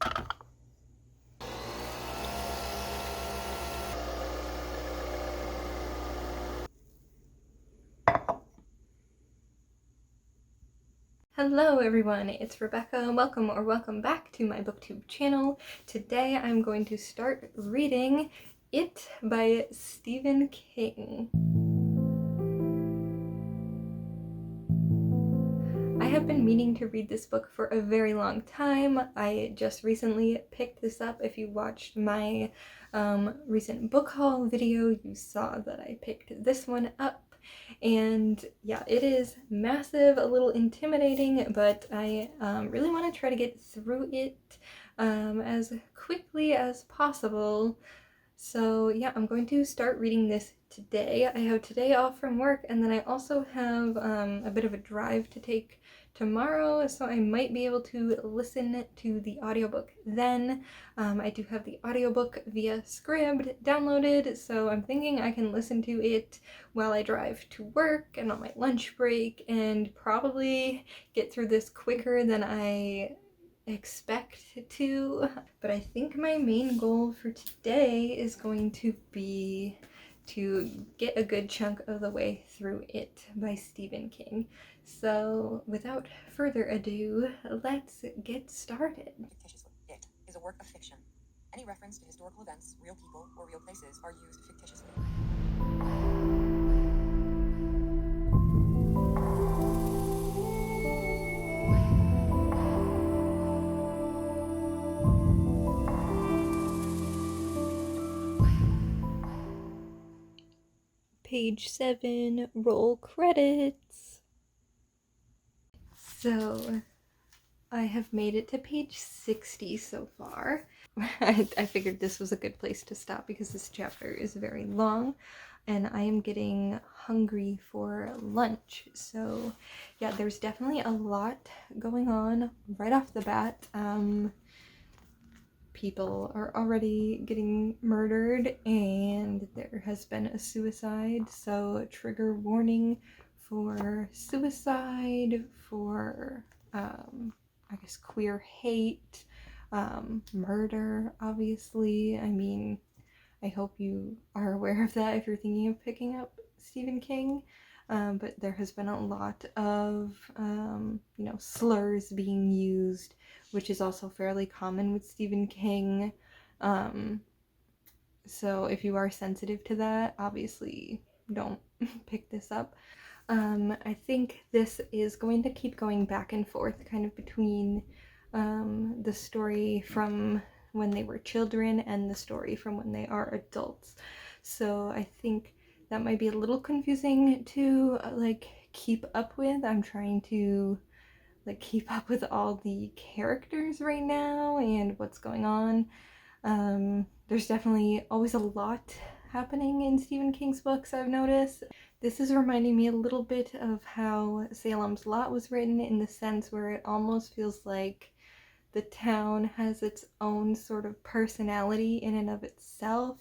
Hello everyone, it's Rebecca. Welcome back to my booktube channel. Today I'm going to start reading It by Stephen King. I have been meaning to read this book for a very long time. I just recently picked this up. If you watched my recent book haul video, you saw that I picked this one up. And yeah, it is massive, a little intimidating, but I really want to try to get through it as quickly as possible. So yeah, I'm going to start reading this today. I have today off from work, and then I also have a bit of a drive to take tomorrow, so I might be able to listen to the audiobook then. I do have the audiobook via Scribd downloaded, so I'm thinking I can listen to it while I drive to work and on my lunch break, and probably get through this quicker than I expect to. But I think my main goal for today is going to be to get a good chunk of the way through It by Stephen King. So without further ado, let's get started. Fictitiously. It is a work of fiction. Any reference to historical events, real people, or real places are used fictitiously. Page 7, roll credits. So I have made it to page 60 so far. I figured this was a good place to stop because this chapter is very long and I am getting hungry for lunch. So yeah, there's definitely a lot going on right off the bat. People are already getting murdered and there has been a suicide, so trigger warning for suicide, for I guess queer hate, murder, obviously. I mean, I hope you are aware of that if you're thinking of picking up Stephen King. But there has been a lot of, slurs being used, which is also fairly common with Stephen King. So if you are sensitive to that, obviously don't pick this up. I think this is going to keep going back and forth kind of between the story from when they were children and the story from when they are adults. So I think that might be a little confusing to keep up with. I'm trying to keep up with all the characters right now and what's going on. There's definitely always a lot happening in Stephen King's books, I've noticed. This is reminding me a little bit of how Salem's Lot was written, in the sense where it almost feels like the town has its own sort of personality in and of itself,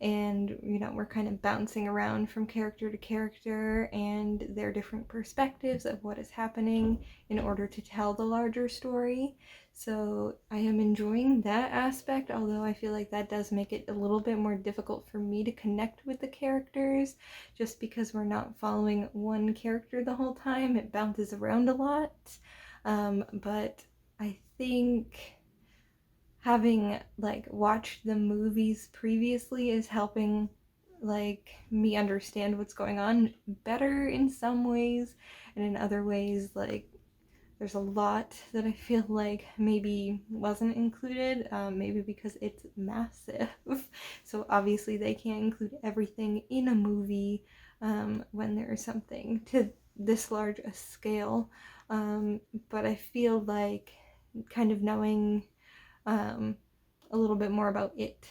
and we're kind of bouncing around from character to character and their different perspectives of what is happening in order to tell the larger story. So I am enjoying that aspect, although I feel like that does make it a little bit more difficult for me to connect with the characters, just because we're not following one character the whole time. It bounces around a lot. But I think having watched the movies previously is helping me understand what's going on better in some ways, and in other ways there's a lot that I feel like maybe wasn't included, maybe because it's massive. So obviously they can't include everything in a movie when there's something to this large a scale. But I feel like kind of knowing a little bit more about it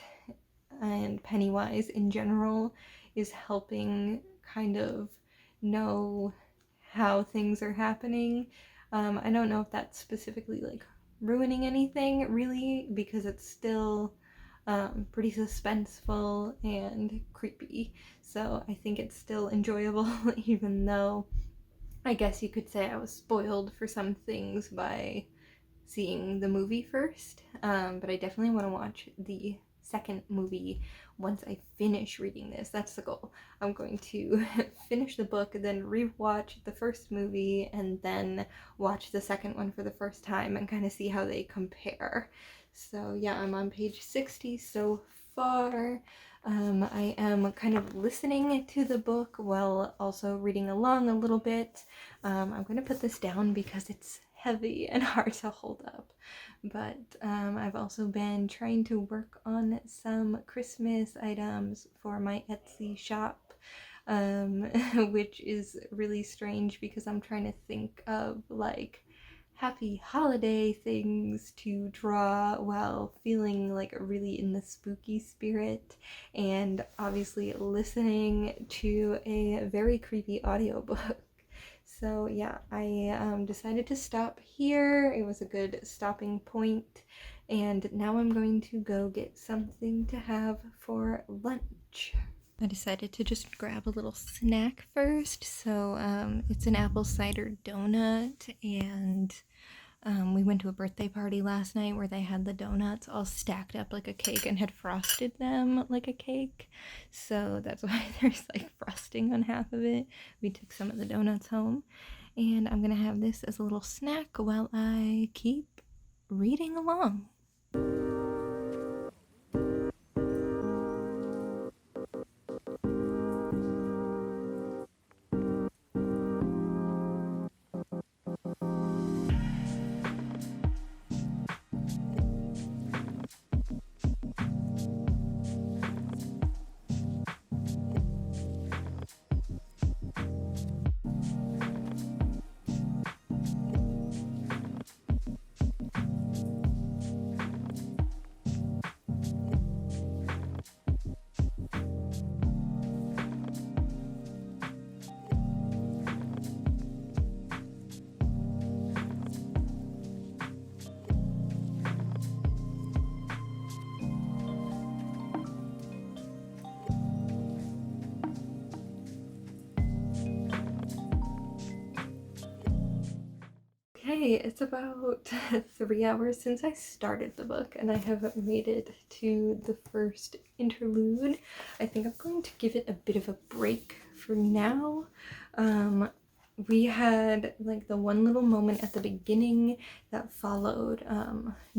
and Pennywise in general is helping kind of know how things are happening. I don't know if that's specifically ruining anything really, because it's still pretty suspenseful and creepy. So I think it's still enjoyable, even though I guess you could say I was spoiled for some things by seeing the movie first, but I definitely want to watch the second movie once I finish reading this. That's the goal. I'm going to finish the book, then rewatch the first movie, and then watch the second one for the first time and kind of see how they compare. So yeah, I'm on page 60 so far. I am kind of listening to the book while also reading along a little bit. I'm going to put this down because it's heavy and hard to hold up. But I've also been trying to work on some Christmas items for my Etsy shop, which is really strange because I'm trying to think of like happy holiday things to draw while feeling like really in the spooky spirit, and obviously listening to a very creepy audiobook. So yeah, I decided to stop here. It was a good stopping point, and now I'm going to go get something to have for lunch. I decided to just grab a little snack first. So it's an apple cider donut, and we went to a birthday party last night where they had the donuts all stacked up like a cake and had frosted them like a cake. So that's why there's like frosting on half of it. We took some of the donuts home, and I'm gonna have this as a little snack while I keep reading along. Okay, it's about 3 hours since I started the book, and I have made it to the first interlude. I think I'm going to give it a bit of a break for now. We had like the one little moment at the beginning that followed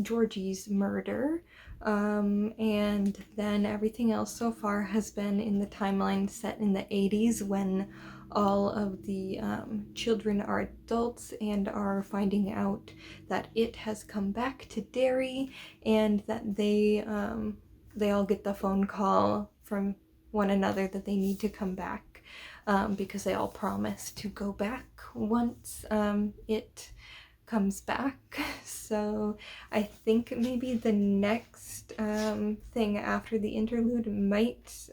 Georgie's murder, and then everything else so far has been in the timeline set in the 80s when all of the children are adults and are finding out that it has come back to Derry, and that they all get the phone call from one another that they need to come back, because they all promise to go back once it comes back. So I think maybe the next thing after the interlude might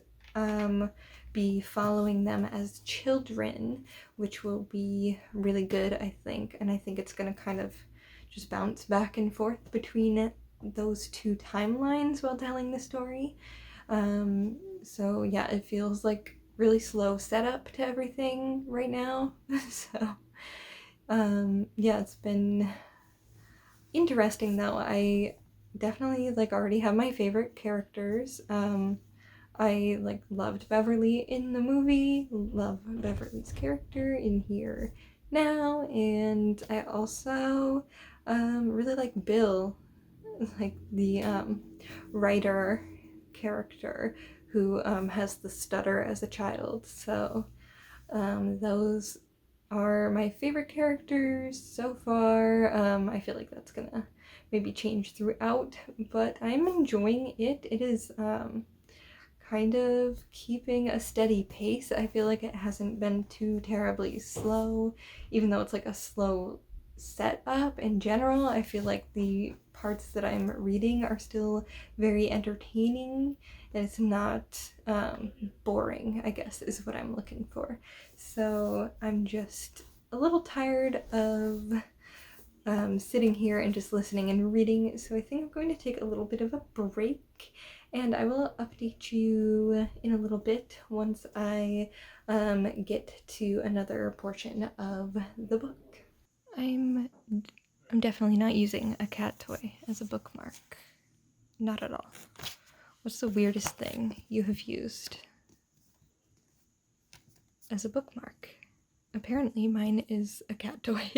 be following them as children, which will be really good, I think. And I think it's going to kind of just bounce back and forth between those two timelines while telling the story. So yeah, it feels like really slow setup to everything right now. So yeah, it's been interesting though. I definitely like already have my favorite characters. I like loved Beverly in the movie, love Beverly's character in here now, and I also really like Bill, like the writer character who has the stutter as a child. So those are my favorite characters so far. I feel like that's gonna maybe change throughout, but I'm enjoying it. It is kind of keeping a steady pace. I feel like it hasn't been too terribly slow, even though it's like a slow setup in general. I feel like the parts that I'm reading are still very entertaining, and it's not boring, I guess, is what I'm looking for. So I'm just a little tired of sitting here and just listening and reading, so I think I'm going to take a little bit of a break, and I will update you in a little bit once I get to another portion of the book. I'm I'm definitely not using a cat toy as a bookmark. Not at all. What's the weirdest thing you have used as a bookmark? Apparently mine is a cat toy.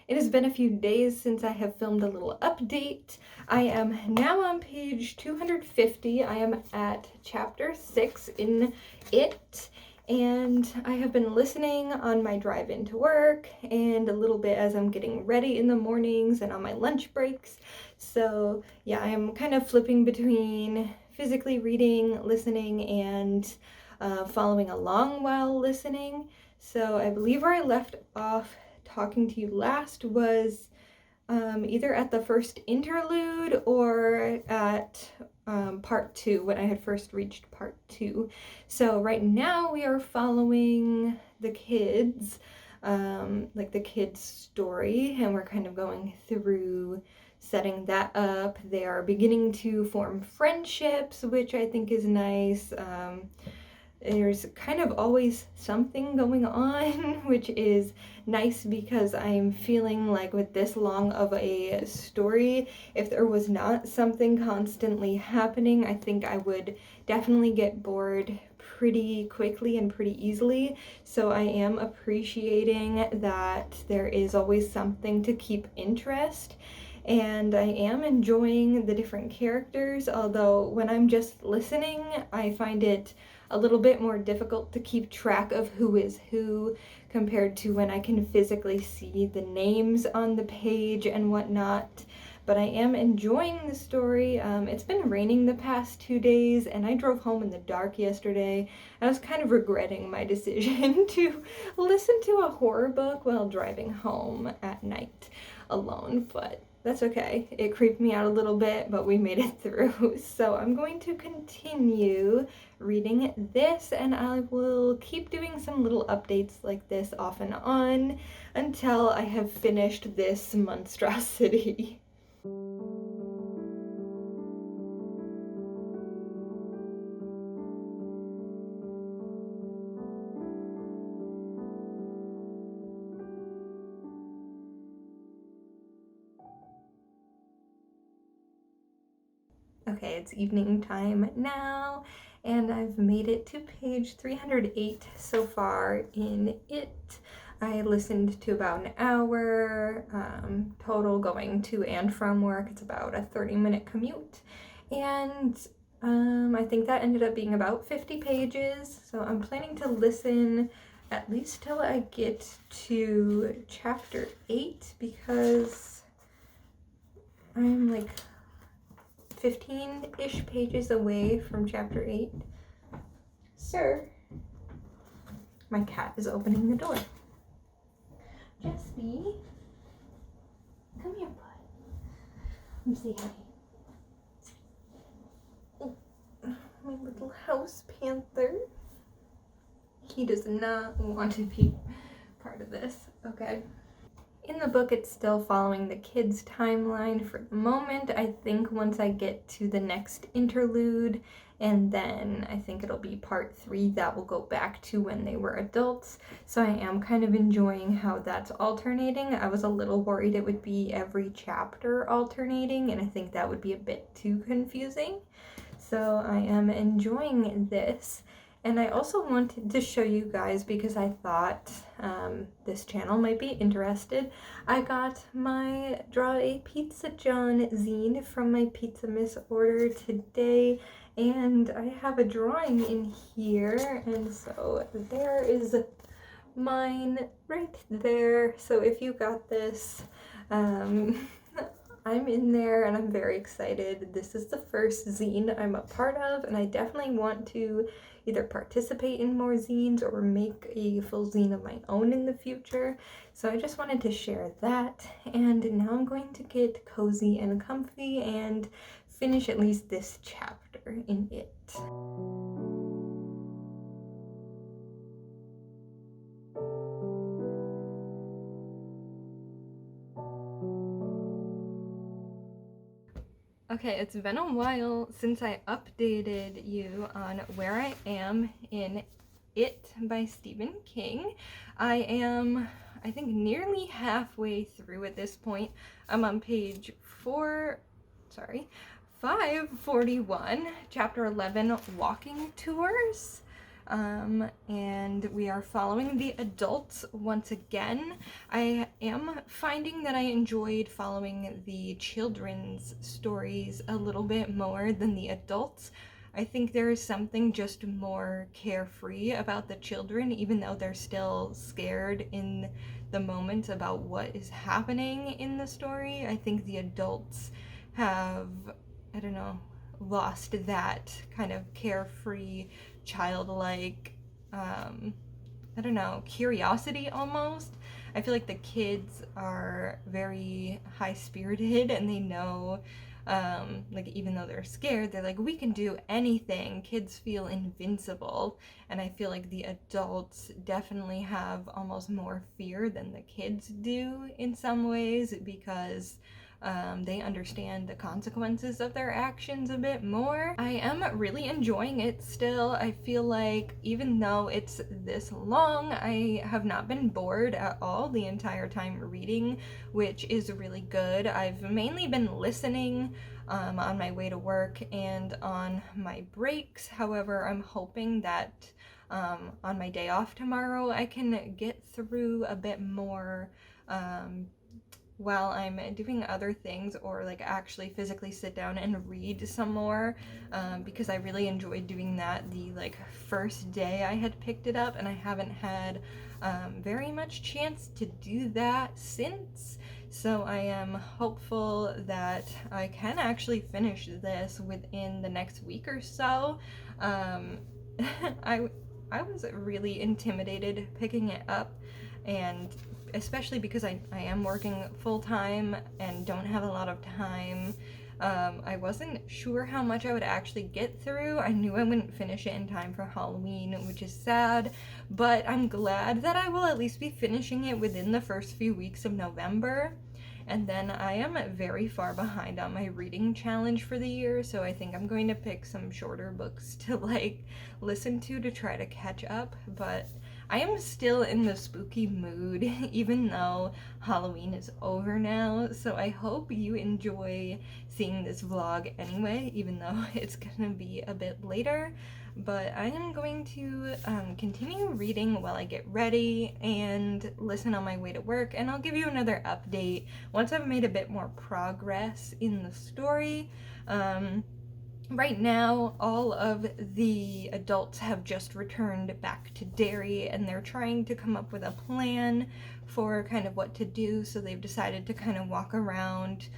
It has been a few days since I have filmed a little update. I am now on page 250. I am at chapter 6 in it, and I have been listening on my drive into work and a little bit as I'm getting ready in the mornings and on my lunch breaks. So yeah, I am kind of flipping between physically reading, listening, and following along while listening. So I believe where I left off talking to you last was either at the first interlude or at part 2, when I had first reached part 2. So right now we are following the kids, like the kids' story, and we're kind of going through setting that up. They are beginning to form friendships, which I think is nice. There's kind of always something going on, which is nice because I'm feeling like with this long of a story, if there was not something constantly happening, I think I would definitely get bored pretty quickly and pretty easily. So I am appreciating that there is always something to keep interest. And I am enjoying the different characters, although when I'm just listening, I find it a little bit more difficult to keep track of who is who compared to when I can physically see the names on the page and whatnot. But I am enjoying the story. It's been raining the past 2 days, and I drove home in the dark yesterday. I was kind of regretting my decision to listen to a horror book while driving home at night alone, but that's okay. It creeped me out a little bit, but we made it through. So I'm going to continue reading this, and I will keep doing some little updates like this off and on until I have finished this monstrosity. Okay, it's evening time now, and I've made it to page 308 so far in it. I listened to about an hour total going to and from work. It's about a 30-minute commute, and I think that ended up being about 50 pages, so I'm planning to listen at least till I get to chapter 8, because I'm like 15-ish pages away from chapter 8. Sir, my cat is opening the door. Jesse, come here, bud. Let me say hi. Oh, my little house panther. He does not want to be part of this. Okay. In the book, it's still following the kids' timeline for the moment. I think once I get to the next interlude, and then I think it'll be part 3, that will go back to when they were adults. So I am kind of enjoying how that's alternating. I was a little worried it would be every chapter alternating, and I think that would be a bit too confusing. So I am enjoying this. And I also wanted to show you guys, because I thought this channel might be interested, I got my Draw a Pizza John zine from my Pizza Miss order today, and I have a drawing in here, and so there is mine right there. So if you got this, I'm in there and I'm very excited. This is the first zine I'm a part of, and I definitely want to either participate in more zines or make a full zine of my own in the future. So I just wanted to share that, and now I'm going to get cozy and comfy and finish at least this chapter in it. Okay, it's been a while since I updated you on where I am in It by Stephen King. I am, I think, nearly halfway through at this point. I'm on page 541, chapter 11, Walking Tours. And we are following the adults once again. I am finding that I enjoyed following the children's stories a little bit more than the adults. I think there is something just more carefree about the children, even though they're still scared in the moment about what is happening in the story. I think the adults have, I don't know, lost that kind of carefree, childlike, I don't know, curiosity almost. I feel like the kids are very high spirited and they know, like, even though they're scared, they're like, we can do anything. Kids feel invincible. And I feel like the adults definitely have almost more fear than the kids do in some ways, because they understand the consequences of their actions a bit more. I am really enjoying it still. I feel like even though it's this long, I have not been bored at all the entire time reading, which is really good. I've mainly been listening on my way to work and on my breaks. However, I'm hoping that on my day off tomorrow, I can get through a bit more while I'm doing other things, or like actually physically sit down and read some more, because I really enjoyed doing that the like first day I had picked it up, and I haven't had very much chance to do that since. So I am hopeful that I can actually finish this within the next week or so. Um, I I was really intimidated picking it up, and especially because I am working full time and don't have a lot of time. I wasn't sure how much I would actually get through. I knew I wouldn't finish it in time for Halloween, which is sad, but I'm glad that I will at least be finishing it within the first few weeks of November. And then I am very far behind on my reading challenge for the year, so I think I'm going to pick some shorter books to like listen to try to catch up. But I am still in the spooky mood, even though Halloween is over now, so I hope you enjoy seeing this vlog anyway, even though it's gonna be a bit later. But I am going to continue reading while I get ready and listen on my way to work, and I'll give you another update once I've made a bit more progress in the story. Right now, all of the adults have just returned back to Derry, and they're trying to come up with a plan for kind of what to do. So they've decided to kind of walk around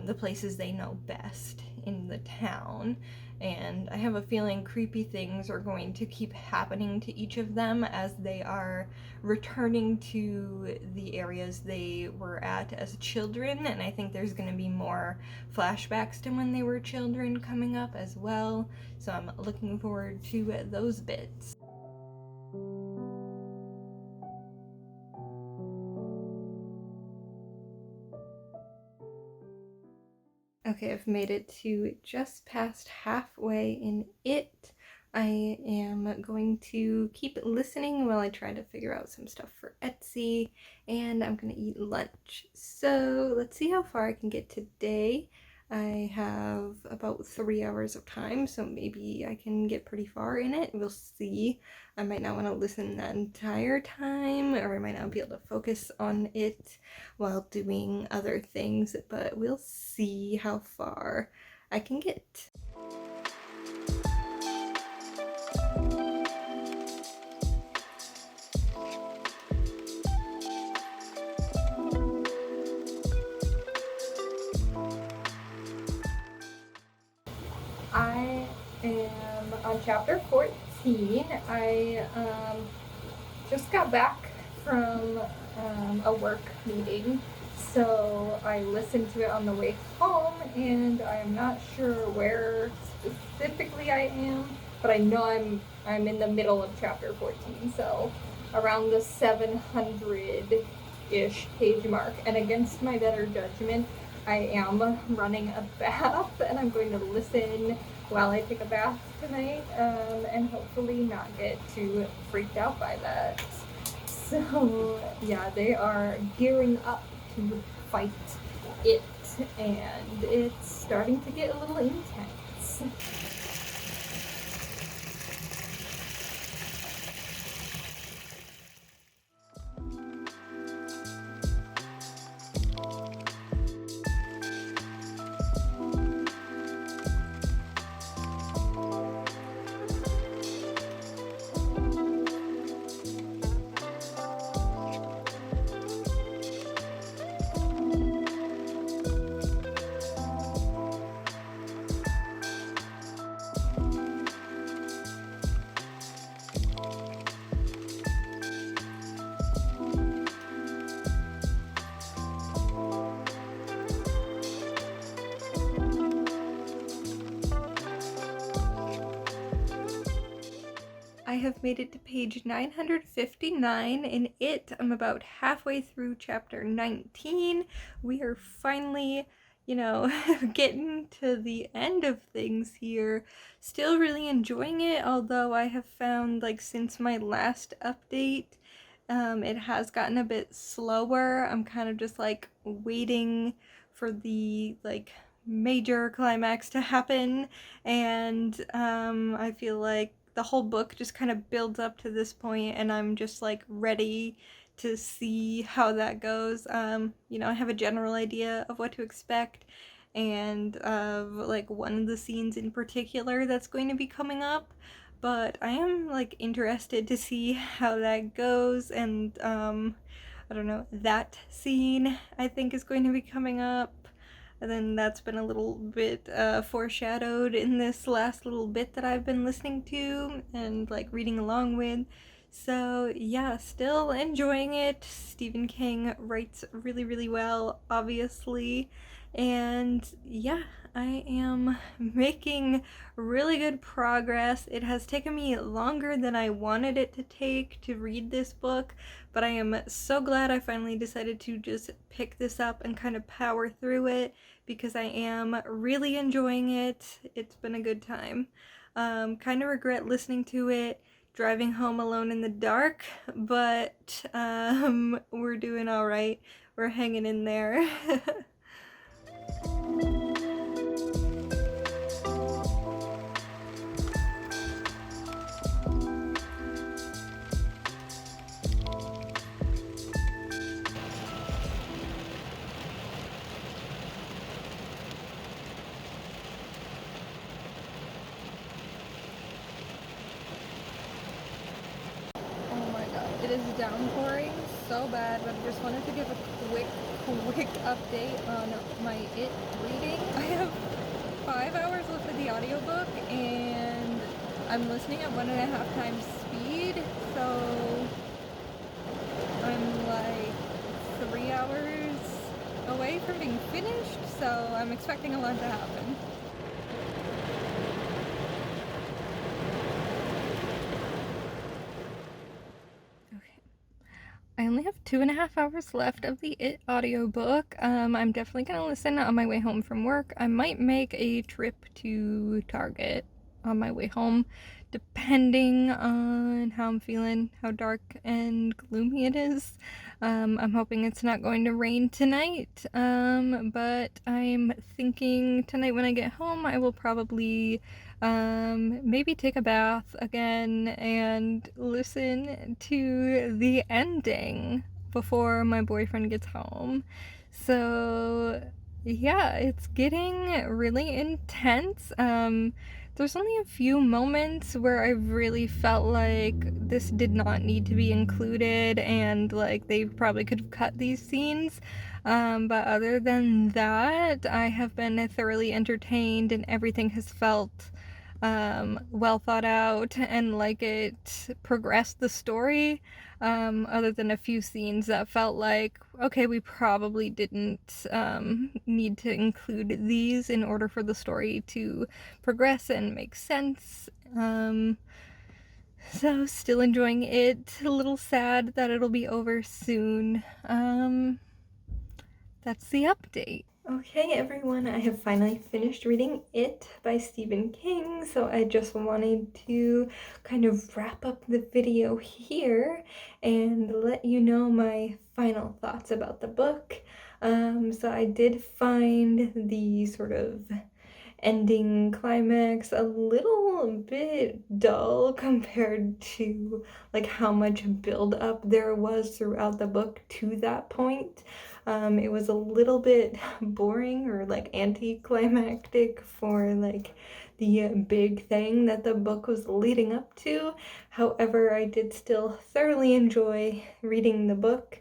the places they know best in the town. And I have a feeling creepy things are going to keep happening to each of them as they are returning to the areas they were at as children. And I think there's going to be more flashbacks to when they were children coming up as well. So I'm looking forward to those bits. Okay, I've made it to just past halfway in it. I am going to keep listening while I try to figure out some stuff for Etsy, and I'm gonna eat lunch. So let's see how far I can get today. I have about 3 hours of time, so maybe I can get pretty far in it. We'll see. I might not want to listen the entire time, or I might not be able to focus on it while doing other things, but we'll see how far I can get. I am on chapter 14. I just got back from a work meeting, so I listened to it on the way home, and I'm not sure where specifically I am, but I know I'm in the middle of chapter 14, so around the 700-ish page mark, and against my better judgment, I am running a bath, and I'm going to listen while I take a bath tonight, and hopefully not get too freaked out by that. So yeah, they are gearing up to fight it, and it's starting to get a little intense. I have made it to page 959 in it. I'm about halfway through chapter 19. We are finally, getting to the end of things here. Still really enjoying it, although I have found, since my last update, it has gotten a bit slower. I'm kind of just, waiting for the, major climax to happen, and I feel like the whole book just kind of builds up to this point, and I'm just ready to see how that goes. I have a general idea of what to expect, and of one of the scenes in particular that's going to be coming up, but I am interested to see how that goes, and I don't know, that scene I think is going to be coming up. And then that's been a little bit foreshadowed in this last little bit that I've been listening to and reading along with. So yeah, still enjoying it. Stephen King writes really, really well, obviously. And yeah, I am making really good progress. It has taken me longer than I wanted it to take to read this book, but I am so glad I finally decided to just pick this up and kind of power through it, because I am really enjoying it. It's been a good time. Kind of regret listening to it driving home alone in the dark, but we're doing all right. We're hanging in there. Oh my god, it is downpouring so bad, but I just wanted to give a quick update on my It reading. I have 5 hours left of the audiobook, and I'm listening at 1.5 times speed, so I'm 3 hours away from being finished, so I'm expecting a lot to happen. I only have 2.5 hours left of the It audiobook. I'm definitely gonna listen on my way home from work. I might make a trip to Target on my way home depending on how I'm feeling, how dark and gloomy it is. I'm hoping it's not going to rain tonight, but I'm thinking tonight when I get home, I will probably maybe take a bath again and listen to the ending before my boyfriend gets home. So, yeah, it's getting really intense. There's only a few moments where I really felt like this did not need to be included and like they probably could have cut these scenes. But other than that, I have been thoroughly entertained and everything has felt well thought out and like it progressed the story. Other than a few scenes that felt like, okay, we probably didn't need to include these in order for the story to progress and make sense. So, still enjoying it. A little sad that it'll be over soon. That's the update. Okay, everyone, I have finally finished reading It by Stephen King, so I just wanted to kind of wrap up the video here and let you know my final thoughts about the book. So I did find the sort of ending climax a little bit dull compared to like how much build up there was throughout the book to that point. It was a little bit boring or like anticlimactic for like the big thing that the book was leading up to. However, I did still thoroughly enjoy reading the book.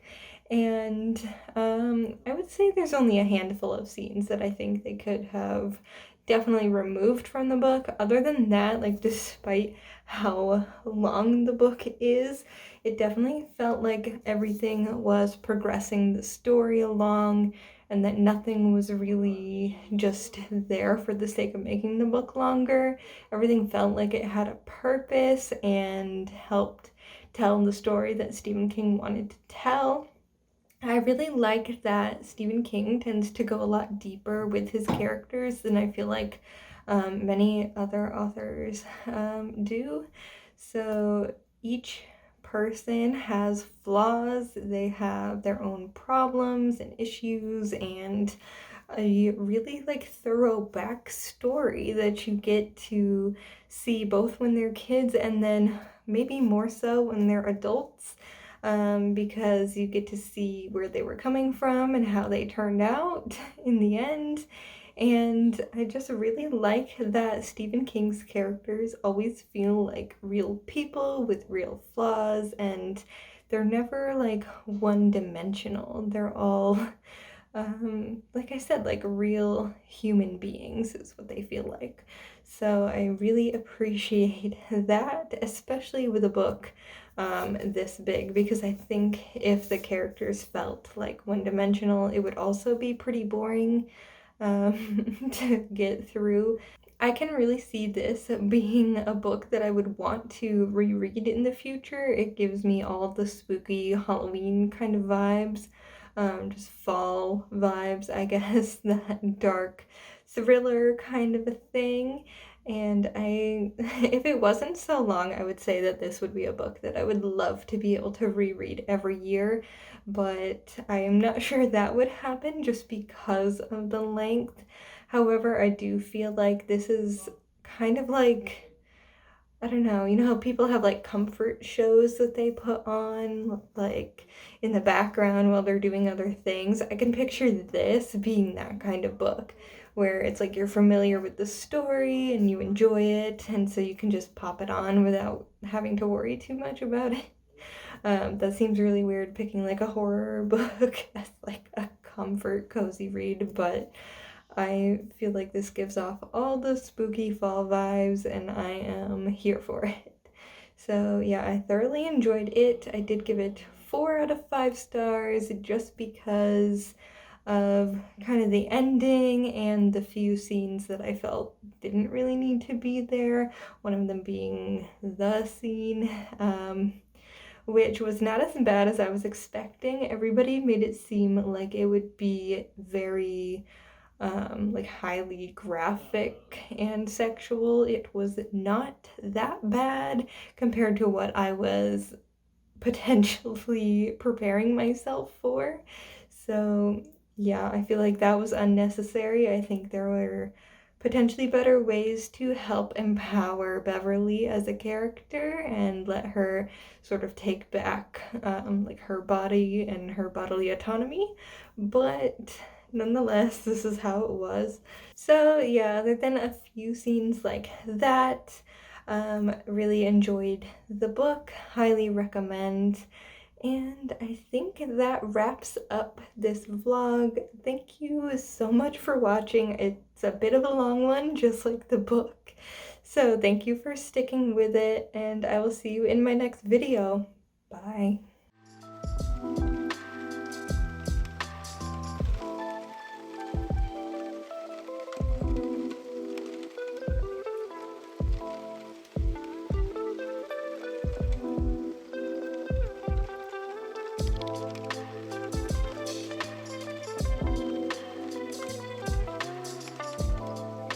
And I would say there's only a handful of scenes that I think they could have definitely removed from the book. Other than that, like despite how long the book is, it definitely felt like everything was progressing the story along and that nothing was really just there for the sake of making the book longer. Everything felt like it had a purpose and helped tell the story that Stephen King wanted to tell. I really like that Stephen King tends to go a lot deeper with his characters than I feel like many other authors do. So each person has flaws, they have their own problems and issues, and a really like thorough backstory that you get to see both when they're kids and then maybe more so when they're adults, because you get to see where they were coming from and how they turned out in the end. And I just really like that Stephen King's characters always feel like real people with real flaws, and they're never like one dimensional. They're all, like I said, like real human beings is what they feel like. So I really appreciate that, especially with a book this big, because I think if the characters felt like one dimensional, it would also be pretty boring to get through. I can really see this being a book that I would want to reread in the future. It gives me all the spooky Halloween kind of vibes, just fall vibes, I guess, that dark thriller kind of a thing. And if it wasn't so long, I would say that this would be a book that I would love to be able to reread every year, but I am not sure that would happen just because of the length. However, I do feel like this is kind of like, I don't know, you know how people have like comfort shows that they put on like in the background while they're doing other things? I can picture this being that kind of book where it's like you're familiar with the story and you enjoy it, and so you can just pop it on without having to worry too much about it. That seems really weird picking like a horror book as like a comfort cozy read, but I feel like this gives off all the spooky fall vibes and I am here for it. So yeah, I thoroughly enjoyed it. I did give it 4 out of 5 stars just because of kind of the ending and the few scenes that I felt didn't really need to be there. One of them being the scene, which was not as bad as I was expecting. Everybody made it seem like it would be very like highly graphic and sexual. It was not that bad compared to what I was potentially preparing myself for. So, yeah, I feel like that was unnecessary. I think there were potentially better ways to help empower Beverly as a character and let her sort of take back like her body and her bodily autonomy. But nonetheless, this is how it was. So, yeah, other than a few scenes like that, really enjoyed the book, highly recommend. And I think that wraps up this vlog. Thank you so much for watching. It's a bit of a long one, just like the book. So thank you for sticking with it, and I will see you in my next video. Bye.